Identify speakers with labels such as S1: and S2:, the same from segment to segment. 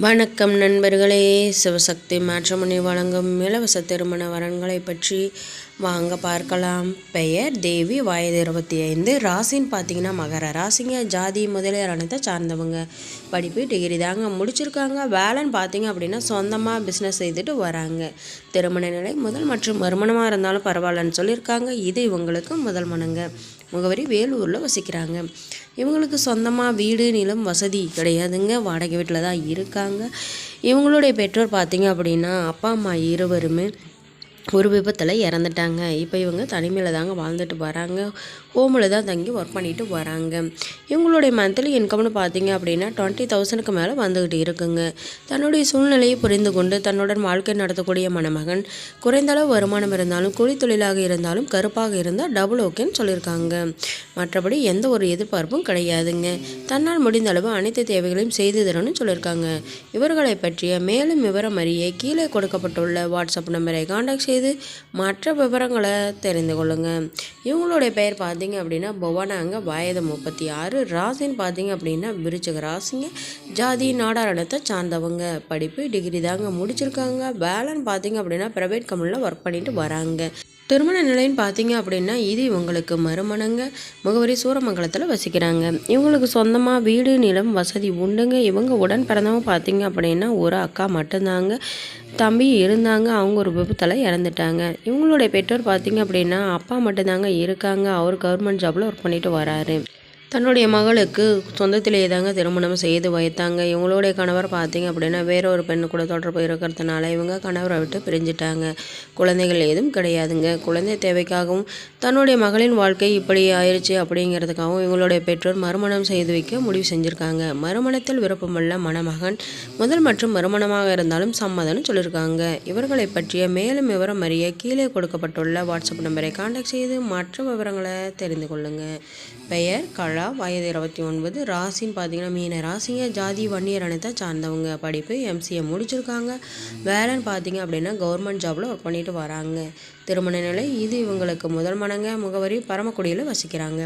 S1: வணக்கம் நண்பர்களே, சிவசக்தி மேட்ரிமோனி வழங்கும் இலவச திருமண வரன்களை பற்றி வாங்க பார்க்கலாம். பெயர் தேவி, வயது 25, ராசின்னு பார்த்தீங்கன்னா மகர ராசிங்க. ஜாதி முதலியாரணத்தை சார்ந்தவங்க. படிப்பு டிகிரி தாங்க முடிச்சிருக்காங்க. வேலைன்னு பார்த்தீங்க அப்படின்னா சொந்தமாக பிஸ்னஸ் செய்துட்டு வராங்க. திருமண நிலை முதல் மற்றும் மறுமணமாக இருந்தாலும் பரவாயில்லன்னு சொல்லியிருக்காங்க. இது இவங்களுக்கு முதல் மனங்க. முகவரி வேலூரில் வசிக்கிறாங்க. இவங்களுக்கு சொந்தமாக வீடு நிலம் வசதி கிடையாதுங்க. வாடகை வீட்டில் தான் இருக்காங்க. இவங்களுடைய பெற்றோர் பார்த்தீங்க அப்படின்னா அப்பா அம்மா இருவருமே ஒரு விபத்தில் இறந்துட்டாங்க. இப்போ இவங்க தனிமையில் தாங்க வாழ்ந்துட்டு வராங்க. ஹோமில் தான் தங்கி ஒர்க் பண்ணிட்டு வராங்க. இவங்களுடைய மந்த்லி இன்கம்னு பார்த்தீங்க அப்படின்னா 20,000க்கு மேலே வந்துக்கிட்டு இருக்குங்க. தன்னுடைய சூழ்நிலையை புரிந்து கொண்டு தன்னுடன் வாழ்க்கை நடத்தக்கூடிய மணமகன் குறைந்த அளவு வருமானம் இருந்தாலும் கூலி தொழிலாக இருந்தாலும் கருப்பாக இருந்தால் டபுள் ஓகேன்னு சொல்லியிருக்காங்க. மற்றபடி எந்த ஒரு எதிர்பார்ப்பும் கிடையாதுங்க. தன்னால் முடிந்த அளவு அனைத்து தேவைகளையும் செய்து தரணும்னு சொல்லியிருக்காங்க. இவர்களை பற்றிய மேலும் விவரம் அறிய கீழே கொடுக்கப்பட்டுள்ள வாட்ஸ்அப் நம்பரை காண்டாக்ட் செய்து மற்ற விவரங்களை தெரிந்து கொள்ளுங்க. இவங்களுடைய பெயர் பார்த்தீங்க அப்படின்னா புவனாங்க. வயது 36, ராசின்னு பார்த்தீங்க அப்படின்னா விருச்சிக ராசிங்க. ஜாதி நாடாரணத்தை சார்ந்தவங்க. படிப்பு டிகிரி தாங்க முடிச்சிருக்காங்க. வேலைன்னு பார்த்தீங்க அப்படின்னா ப்ரைவேட் கம்பெனியில் ஒர்க் பண்ணிட்டு வராங்க. திருமண நிலைன்னு பார்த்தீங்க அப்படின்னா இது இவங்களுக்கு மறுமணங்க. முகவரி சூரமங்கலத்தில் வசிக்கிறாங்க. இவங்களுக்கு சொந்தமாக வீடு நிலம் வசதி உண்டுங்க. இவங்க உடன் பிறந்தவங்க பார்த்தீங்க அப்படின்னா ஒரு அக்கா மட்டும்தாங்க. தம்பி இருந்தாங்க. அவங்க ஒரு விபத்தில் இறந்துட்டாங்க. இவங்களுடைய பெற்றோர் பார்த்தீங்க அப்படின்னா அப்பா மட்டும்தாங்க இருக்காங்க. அவர் கவர்மெண்ட் ஜாபில் ஒர்க் பண்ணிட்டு வராரு. தன்னுடைய மகளுக்கு சொந்தத்திலேயே தாங்க திருமணம் செய்து வைத்தாங்க. இவங்களுடைய கணவர் பார்த்தீங்க அப்படின்னா வேற ஒரு பெண்ணு கூட தொடர்பு இருக்கிறதுனால இவங்க கணவரை விட்டு பிரிஞ்சுட்டாங்க. குழந்தைகள் ஏதும் கிடையாதுங்க. குழந்தை தேவைக்காகவும் தன்னுடைய மகளின் வாழ்க்கை இப்படி ஆயிடுச்சு அப்படிங்கிறதுக்காகவும் இவங்களுடைய பெற்றோர் மறுமணம் செய்து வைக்க முடிவு செஞ்சுருக்காங்க. மறுமணத்தில் விருப்பமுள்ள மணமகன் முதல் மற்றும் மறுமணமாக இருந்தாலும் சம்மதம்னு சொல்லியிருக்காங்க. இவர்களை பற்றிய மேலும் விவரம் அறிய கீழே கொடுக்கப்பட்டுள்ள வாட்ஸ்அப் நம்பரை காண்டாக்ட் செய்து மற்ற விவரங்களை தெரிந்து கொள்ளுங்கள். பெயர் கலா, வயது 29, ராசின்னு பார்த்தீங்கன்னா மீன ராசிங்க. ஜாதி வன்னியரணத்தை சார்ந்தவங்க. படிப்பு MCA முடிச்சிருக்காங்க. வேலைன்னு பார்த்தீங்க அப்படின்னா கவர்மெண்ட் ஜாபில் ஒர்க் பண்ணிட்டு வராங்க. திருமண நிலை இது இவங்களுக்கு முதல் மனங்க. முகவரி பரமக்குடியில் வசிக்கிறாங்க.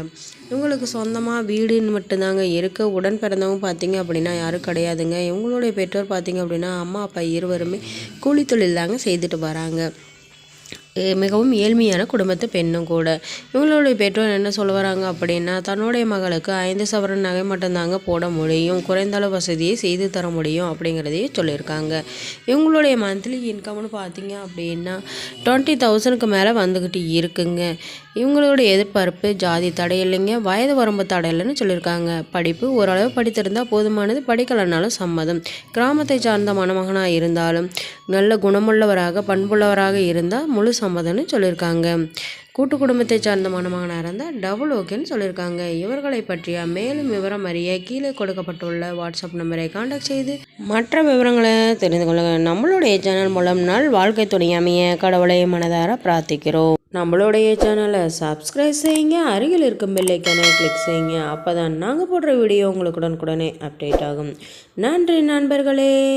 S1: இவங்களுக்கு சொந்தமாக வீடுன்னு மட்டும்தாங்க இருக்குது. உடன் பிறந்தவங்க பார்த்தீங்க அப்படின்னா யாரும் கிடையாதுங்க. இவங்களுடைய பெற்றோர் பார்த்தீங்க அப்படின்னா அம்மா அப்பா இருவருமே கூலி தொழில் தாங்க செய்துட்டு வராங்க. மிகவும் ஏழ்மையான குடும்பத்து பெண்ணும் கூட. இவங்களுடைய பெற்றோர் என்ன சொல்ல வராங்க அப்படின்னா தன்னுடைய மகளுக்கு 5 சவரன் நகை மட்டும்தாங்க போட முடியும், குறைந்த அளவு வசதியை செய்து தர முடியும் அப்படிங்கிறதையும் சொல்லியிருக்காங்க. இவங்களுடைய மந்த்லி இன்கம்னு பார்த்தீங்க அப்படின்னா 20,000க்கு மேலே வந்துக்கிட்டு இருக்குங்க. இவங்களுடைய எதிர்பார்ப்பு ஜாதி தடை இல்லைங்க, வயது வரம்பு தடை இல்லைன்னு சொல்லியிருக்காங்க. படிப்பு ஓரளவு படித்திருந்தால் போதுமானது, படிக்கலைனாலும் சம்மதம். கிராமத்தை சார்ந்த மணமகனாக இருந்தாலும் நல்ல குணமுள்ளவராக பண்புள்ளவராக இருந்தால் முழு சம்மதம்னு சொல்லியிருக்காங்க. கூட்டு குடும்பத்தை சார்ந்த மணமகனாக இருந்தால் டபுள் ஓகேன்னு சொல்லியிருக்காங்க. இவர்களை பற்றிய மேலும் விவரம் அறிய கீழே கொடுக்கப்பட்டுள்ள வாட்ஸ்அப் நம்பரை காண்டாக்ட் செய்து மற்ற விவரங்களை தெரிந்து கொள்ளுங்கள். நம்மளுடைய சேனல் மூலம் நாள் வாழ்க்கை துணை அமைய கடவுளை மனதார பிரார்த்திக்கிறோம். நம்மளுடைய சேனலை சப்ஸ்கிரைப் செய்யுங்க. அருகில் இருக்கும் பெல் ஐக்கானை கிளிக் செய்யுங்க. அப்போ தான் நாங்கள் போடுற வீடியோ உங்களுக்கு உடனுக்குடனே அப்டேட் ஆகும். நன்றி நண்பர்களே.